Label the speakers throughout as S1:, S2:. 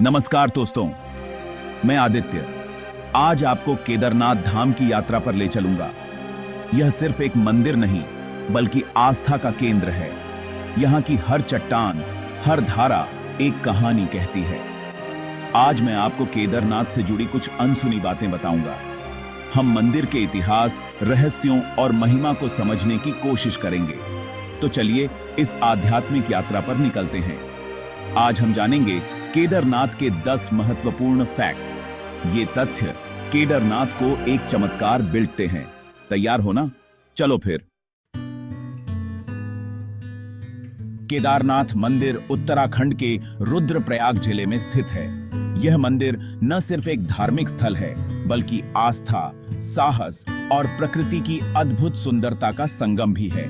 S1: नमस्कार दोस्तों, मैं आदित्य आज आपको केदारनाथ धाम की यात्रा पर ले चलूंगा। यह सिर्फ एक मंदिर नहीं बल्कि आस्था का केंद्र है। यहाँ की हर चट्टान, हर धारा एक कहानी कहती है। आज मैं आपको केदारनाथ से जुड़ी कुछ अनसुनी बातें बताऊंगा। हम मंदिर के इतिहास, रहस्यों और महिमा को समझने की कोशिश करेंगे। तो चलिए इस आध्यात्मिक यात्रा पर निकलते हैं। आज हम जानेंगे केदारनाथ के 10 महत्वपूर्ण फैक्ट्स। ये तथ्य केदारनाथ को एक चमत्कार बिल्डते हैं। तैयार हो ना? चलो फिर। केदारनाथ मंदिर उत्तराखंड के रुद्रप्रयाग जिले में स्थित है। यह मंदिर न सिर्फ एक धार्मिक स्थल है बल्कि आस्था, साहस और प्रकृति की अद्भुत सुंदरता का संगम भी है।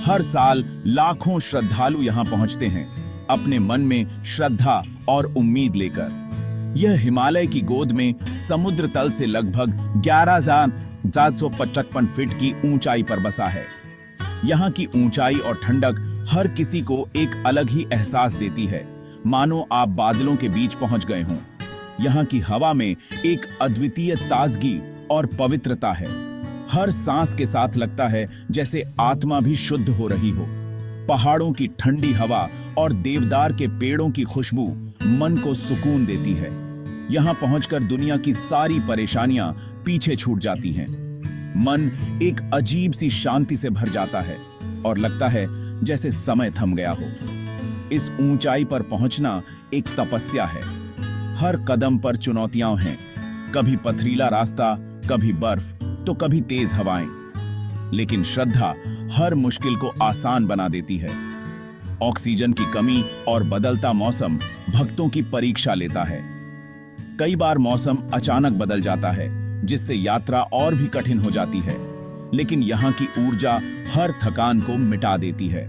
S1: हर साल लाखों श्रद्धालु यहाँ पहुंचते हैं, अपने मन में श्रद्धा और उम्मीद लेकर। यह हिमालय की गोद में समुद्र तल से लगभग 11,755 फीट की ऊंचाई पर बसा है। यहाँ की ऊंचाई और ठंडक हर किसी को एक अलग ही एहसास देती है, मानो आप बादलों के बीच पहुंच गए हों। यहाँ की हवा में एक अद्वितीय ताजगी और पवित्रता है। हर सांस के साथ लगता है जैसे आत्मा भी शुद्ध हो रही हो। पहाड़ों की ठंडी हवा और देवदार के पेड़ों की खुशबू मन को सुकून देती है। यहाँ पहुंचकर दुनिया की सारी परेशानियां पीछे छूट जाती हैं। मन एक अजीब सी शांति से भर जाता है और लगता है जैसे समय थम गया हो। इस ऊंचाई पर पहुंचना एक तपस्या है। हर कदम पर चुनौतियां हैं, कभी पथरीला रास्ता, कभी बर्फ तो कभी तेज हवाएं। लेकिन श्रद्धा हर मुश्किल को आसान बना देती है। ऑक्सीजन की कमी और बदलता मौसम भक्तों की परीक्षा लेता है। कई बार मौसम अचानक बदल जाता है, जिससे यात्रा और भी कठिन हो जाती है। लेकिन यहाँ की ऊर्जा हर थकान को मिटा देती है।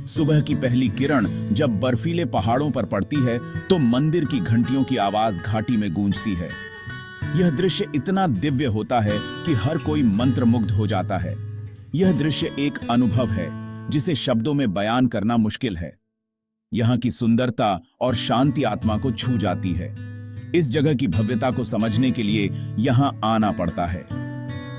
S1: सुबह की पहली किरण जब बर्फीले पहाड़ों पर पड़ती है तो मंदिर की घंटियों की आवाज घाटी में गूंजती है। यह दृश्य इतना दिव्य होता है कि हर कोई मंत्रमुग्ध हो जाता है। यह दृश्य एक अनुभव है जिसे शब्दों में बयान करना मुश्किल है। यहाँ की सुंदरता और शांति आत्मा को छू जाती है। इस जगह की भव्यता को समझने के लिए यहाँ आना पड़ता है।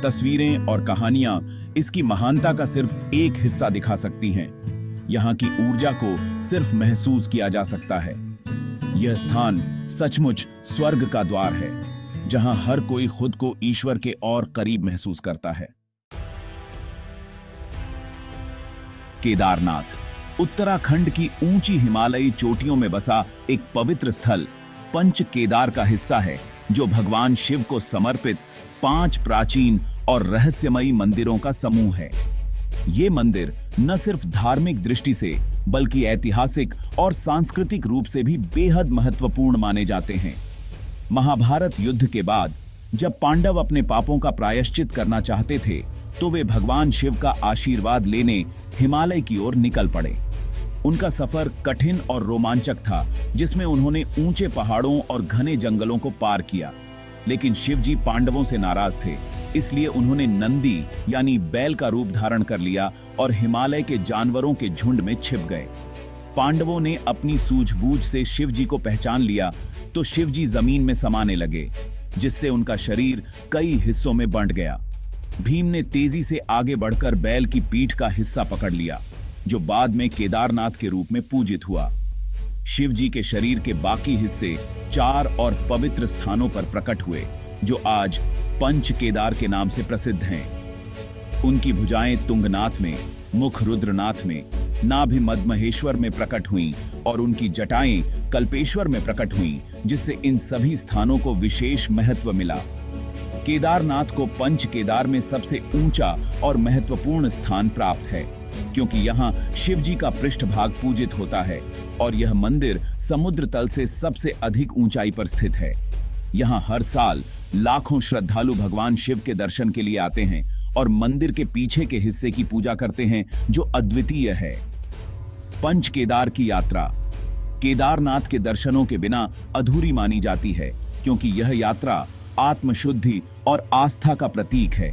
S1: तस्वीरें और कहानियां इसकी महानता का सिर्फ एक हिस्सा दिखा सकती हैं। यहाँ की ऊर्जा को सिर्फ महसूस किया जा सकता है। यह स्थान सचमुच स्वर्ग का द्वार है, जहाँ हर कोई खुद को ईश्वर के और करीब महसूस करता है। केदारनाथ उत्तराखंड की ऊंची हिमालयी चोटियों में बसा एक पवित्र स्थल पंच केदार का हिस्सा है, जो भगवान शिव को समर्पित 5 प्राचीन और रहस्यमयी मंदिरों का समूह है। ये मंदिर न सिर्फ धार्मिक दृष्टि से बल्कि ऐतिहासिक और सांस्कृतिक रूप से भी बेहद महत्वपूर्ण माने जाते हैं। महाभारत युद्ध के बाद जब पांडव अपने पापों का प्रायश्चित करना चाहते थे तो वे भगवान शिव का आशीर्वाद लेने हिमालय की ओर निकल पड़े। उनका सफर कठिन और रोमांचक था, जिसमें उन्होंने ऊंचे पहाड़ों और घने जंगलों को पार किया। लेकिन शिव जी पांडवों से नाराज थे, इसलिए उन्होंने नंदी यानी बैल का रूप धारण कर लिया और हिमालय के जानवरों के झुंड में छिप गए। पांडवों ने अपनी सूझबूझ से शिव जी को पहचान लिया तो शिव जी जमीन में समाने लगे, जिससे उनका शरीर कई हिस्सों में बंट गया। भीम ने तेजी से आगे बढ़कर बैल की पीठ का हिस्सा पकड़ लिया, जो बाद में केदारनाथ के रूप में पूजित हुआ। शिव जी के शरीर के बाकी हिस्से 4 और पवित्र स्थानों पर प्रकट हुए, जो आज पंच केदार के नाम से प्रसिद्ध हैं। उनकी भुजाएं तुंगनाथ में, मुख रुद्रनाथ में, नाभि मदमहेश्वर में प्रकट हुईं और उनकी जटाएं कल्पेश्वर में प्रकट हुईं, जिससे इन सभी स्थानों को विशेष महत्व मिला। केदारनाथ को पंच केदार में सबसे ऊंचा और महत्वपूर्ण स्थान प्राप्त है, क्योंकि यहाँ शिव जी का पृष्ठभाग पूजित होता है और यह मंदिर समुद्र तल से सबसे अधिक ऊंचाई पर स्थित है। यहाँ हर साल लाखों श्रद्धालु भगवान शिव के दर्शन के लिए आते हैं और मंदिर के पीछे के हिस्से की पूजा करते हैं, जो अद्वितीय है। पंच केदार की यात्रा केदारनाथ के दर्शनों के बिना अधूरी मानी जाती है, क्योंकि यह यात्रा आत्मशुद्धि और आस्था का प्रतीक है।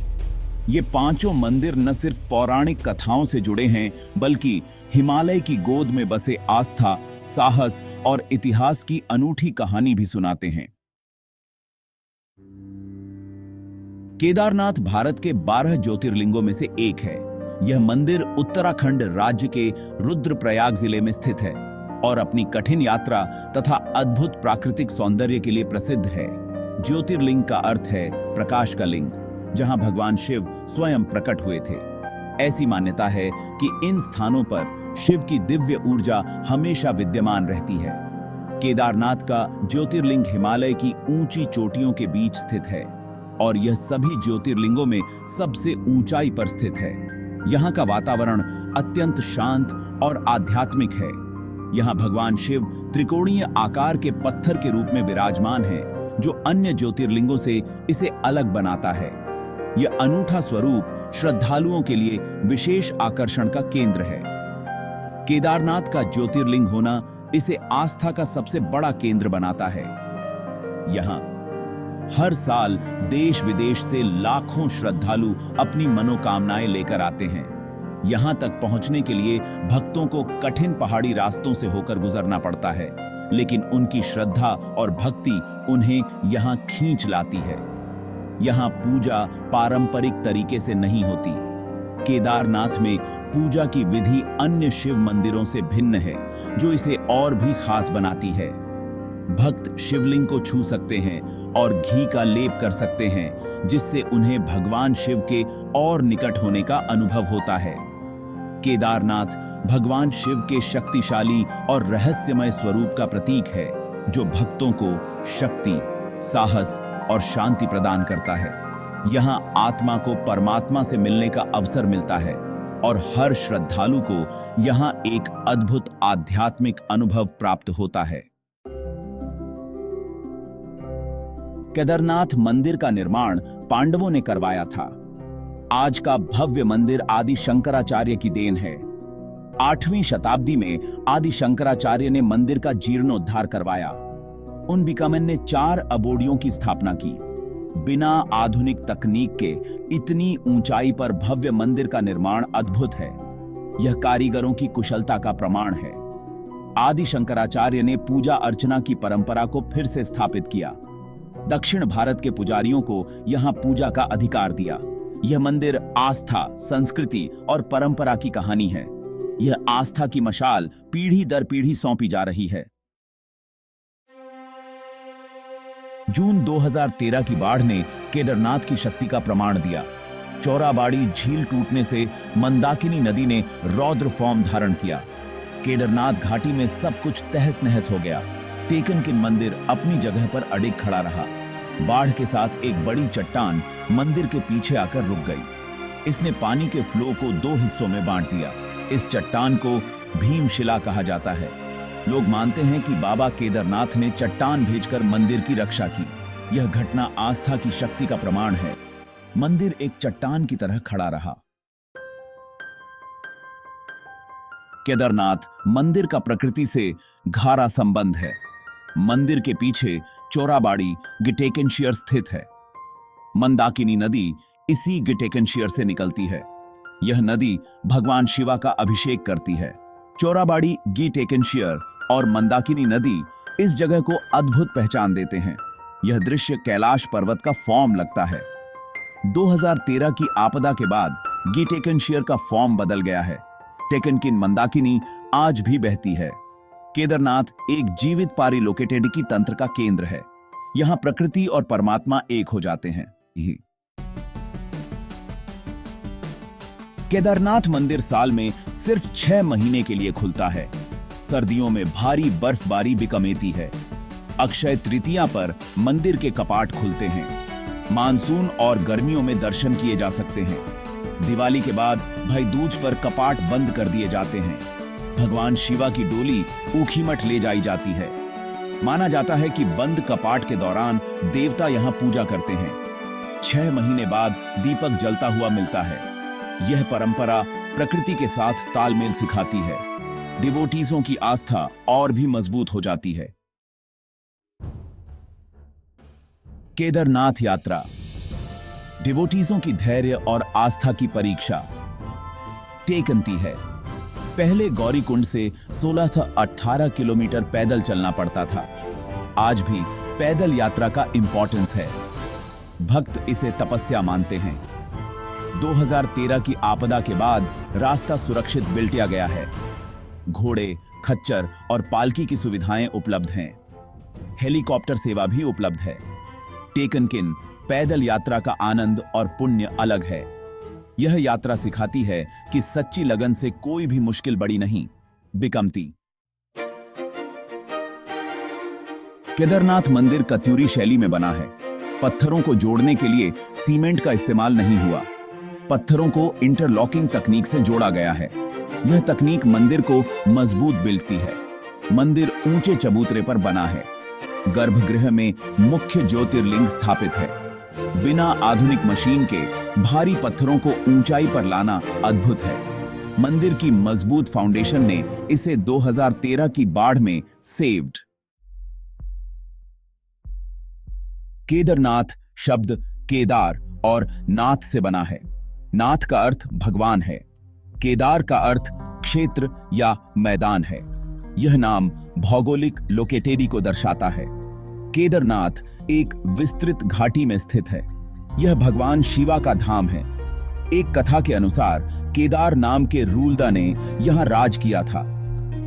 S1: ये पांचों मंदिर न सिर्फ पौराणिक कथाओं से जुड़े हैं, बल्कि हिमालय की गोद में बसे आस्था, साहस और इतिहास की अनूठी कहानी भी सुनाते हैं। केदारनाथ भारत के 12 ज्योतिर्लिंगों में से एक है। यह मंदिर उत्तराखंड राज्य के रुद्रप्रयाग जिले में स्थित है और अपनी कठिन यात्रा तथा अद्भुत प्राकृतिक सौंदर्य के लिए प्रसिद्ध है। ज्योतिर्लिंग का अर्थ है प्रकाश का लिंग, जहां भगवान शिव स्वयं प्रकट हुए थे। ऐसी मान्यता है कि इन स्थानों पर शिव की दिव्य ऊर्जा हमेशा विद्यमान रहती है। केदारनाथ का ज्योतिर्लिंग हिमालय की ऊंची चोटियों के बीच स्थित है और यह सभी ज्योतिर्लिंगों में सबसे ऊंचाई पर स्थित है। यहाँ का वातावरण अत्यंत शांत और आध्यात्मिक है। यहाँ भगवान शिव त्रिकोणीय आकार के पत्थर के रूप में विराजमान है, जो अन्य ज्योतिर्लिंगों से इसे अलग बनाता है। यह अनूठा स्वरूप श्रद्धालुओं के लिए विशेष आकर्षण का केंद्र है। केदारनाथ का ज्योतिर्लिंग होना इसे आस्था का सबसे बड़ा केंद्र बनाता है। यहाँ हर साल देश विदेश से लाखों श्रद्धालु अपनी मनोकामनाएं लेकर आते हैं। यहाँ तक पहुंचने के लिए भक्तों को कठिन पहाड़ी रास्तों से होकर गुजरना पड़ता है, लेकिन उनकी श्रद्धा और भक्ति उन्हें यहाँ खींच लाती है। यहाँ पूजा पारंपरिक तरीके से नहीं होती। केदारनाथ में पूजा की विधि अन्य शिव मंदिरों से भिन्न है, जो इसे और भी खास बनाती है। भक्त शिवलिंग को छू सकते हैं और घी का लेप कर सकते हैं, जिससे उन्हें भगवान शिव के और निकट होने का अनुभव होता है। केदारनाथ भगवान शिव के शक्तिशाली और रहस्यमय स्वरूप का प्रतीक है, जो भक्तों को शक्ति, साहस और शांति प्रदान करता है। यहाँ आत्मा को परमात्मा से मिलने का अवसर मिलता है और हर श्रद्धालु को यहाँ एक अद्भुत आध्यात्मिक अनुभव प्राप्त होता है। केदारनाथ मंदिर का निर्माण पांडवों ने करवाया था। आज का भव्य मंदिर आदि शंकराचार्य की देन है। 8वीं शताब्दी में आदि शंकराचार्य ने मंदिर का जीर्णोद्धार करवाया। उन बिकामन ने 4 अबोडियों की स्थापना की। बिना आधुनिक तकनीक के इतनी ऊंचाई पर भव्य मंदिर का निर्माण अद्भुत है। यह कारीगरों की कुशलता का प्रमाण है। आदि शंकराचार्य ने पूजा अर्चना की परंपरा को फिर से स्थापित किया। दक्षिण भारत के पुजारियों को यहाँ पूजा का अधिकार दिया। यह मंदिर आस्था, संस्कृति और परंपरा की कहानी है। यह आस्था की मशाल पीढ़ी दर पीढ़ी सौंपी जा रही है। जून 2013 की बाढ़ ने केदारनाथ की शक्ति का प्रमाण दिया। चौराबाड़ी झील टूटने से मंदाकिनी नदी ने रौद्र फॉर्म धारण किया। केदारनाथ घाटी में सब कुछ तहस नहस हो गया। टेकनकिन मंदिर अपनी जगह पर अडिग खड़ा रहा। बाढ़ के साथ एक बड़ी चट्टान मंदिर के पीछे आकर रुक गई। इसने पानी के फ्लो को 2 हिस्सों में बांट दिया। इस चट्टान को भीमशिला कहा जाता है। लोग मानते हैं कि बाबा केदारनाथ ने चट्टान भेजकर मंदिर की रक्षा की। यह घटना आस्था की शक्ति का प्रमाण है। मंदिर एक चट्टान की तरह खड़ा रहा। केदारनाथ मंदिर का प्रकृति से गहरा संबंध है। मंदिर के पीछे चौराबाड़ी गिटेकनशियर स्थित है। मंदाकिनी नदी इसी गिटेकनशियर से निकलती है। यह नदी भगवान शिवा का अभिषेक करती है। चौराबाड़ी, गिटेकनशियर और मंदाकिनी नदी इस जगह को अद्भुत पहचान देते हैं। यह दृश्य कैलाश पर्वत का फॉर्म लगता है। 2013 की आपदा के बाद गिटेकनशियर का फॉर्म बदल गया है। टेकनकिन मंदाकिनी आज भी बहती है। केदारनाथ एक जीवित पारिलोकेटेडिकी तंत्र का केंद्र है। यहाँ प्रकृति और परमात्मा एक हो जाते हैं। केदारनाथ मंदिर साल में सिर्फ 6 महीने के लिए खुलता है। सर्दियों में भारी बर्फबारी बिकमेती है। अक्षय तृतीया पर मंदिर के कपाट खुलते हैं। मानसून और गर्मियों में दर्शन किए जा सकते हैं। दिवाली के बाद भाई दूज पर कपाट बंद कर दिए जाते हैं। भगवान शिवा की डोली ऊखीमठ ले जाई जाती है। माना जाता है कि बंद कपाट के दौरान देवता यहाँ पूजा करते हैं। 6 महीने बाद दीपक जलता हुआ मिलता है। यह परंपरा प्रकृति के साथ तालमेल सिखाती है। डिवोटीजों की आस्था और भी मजबूत हो जाती है। केदारनाथ यात्रा डिवोटीजों की धैर्य और आस्था की परीक्षा टेकनती है। पहले गौरीकुंड से 1618 किलोमीटर पैदल चलना पड़ता था। आज भी पैदल यात्रा का इंपॉर्टेंस है। भक्त इसे तपस्या मानते हैं। 2013 की आपदा के बाद रास्ता सुरक्षित बिल्टिया गया है। घोड़े, खच्चर और पालकी की सुविधाएं उपलब्ध हैं। हेलीकॉप्टर सेवा भी उपलब्ध है। टेकनकिन पैदल यात्रा का आनंद और पुण्य अलग है। यह यात्रा सिखाती है कि सच्ची लगन से कोई भी मुश्किल बड़ी नहीं बिकमती। केदारनाथ मंदिर कत्यूरी शैली में बना है। पत्थरों को जोड़ने के लिए सीमेंट का इस्तेमाल नहीं हुआ। पत्थरों को इंटरलॉकिंग तकनीक से जोड़ा गया है। यह तकनीक मंदिर को मजबूत बिल्डती है। मंदिर ऊंचे चबूतरे पर बना है। गर्भगृह में मुख्य ज्योतिर्लिंग स्थापित है। बिना आधुनिक मशीन के भारी पत्थरों को ऊंचाई पर लाना अद्भुत है। मंदिर की मजबूत फाउंडेशन ने इसे 2013 की बाढ़ में सेव्ड। केदारनाथ शब्द केदार और नाथ से बना है। नाथ का अर्थ भगवान है। केदार का अर्थ क्षेत्र या मैदान है। यह नाम भौगोलिक लोकेटेरी को दर्शाता है। केदारनाथ एक विस्तृत घाटी में स्थित है। यह भगवान शिवा का धाम है। एक कथा के अनुसार केदार नाम के रूलदा ने यहां राज किया था।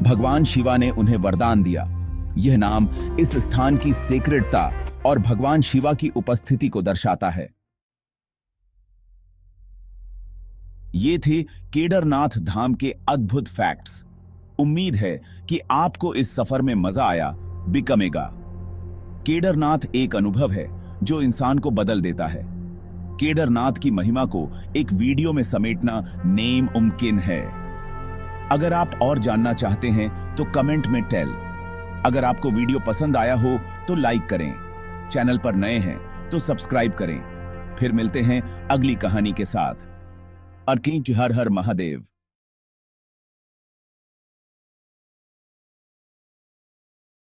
S1: भगवान शिवा ने उन्हें वरदान दिया। यह नाम इस स्थान की सेक्रेटता और भगवान शिवा की उपस्थिति को दर्शाता है। ये थे केदारनाथ धाम के अद्भुत फैक्ट्स। उम्मीद है कि आपको इस सफर में मजा आया बिकमेगा। केदारनाथ एक अनुभव है जो इंसान को बदल देता है। केदारनाथ की महिमा को एक वीडियो में समेटना नेम मुमकिन है। अगर आप और जानना चाहते हैं तो कमेंट में टेल। अगर आपको वीडियो पसंद आया हो तो लाइक करें। चैनल पर नए हैं तो सब्सक्राइब करें। फिर मिलते हैं अगली कहानी के साथ। हर हर महादेव।